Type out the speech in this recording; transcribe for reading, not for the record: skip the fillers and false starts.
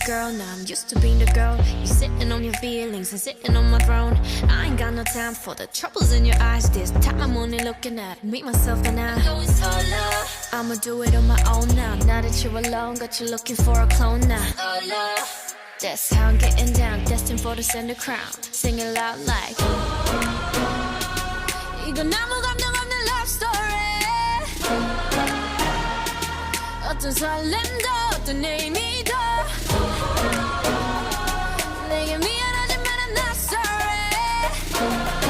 a girl, now I'm used to being the girl. You sitting on your feelings and sitting on my throne. I ain't got no time for the troubles in your eyes. This time I'm only looking at me, myself, and I. I'ma do it on my own now. Now that you're alone, got you looking for a clone now. That's how I'm getting down, destined for the center crown. Sing it loud like 이건 아무 감정 없는 love story. 어떤 설렘도 어떤 의미도 내게 미안하지만 I'm not sorry.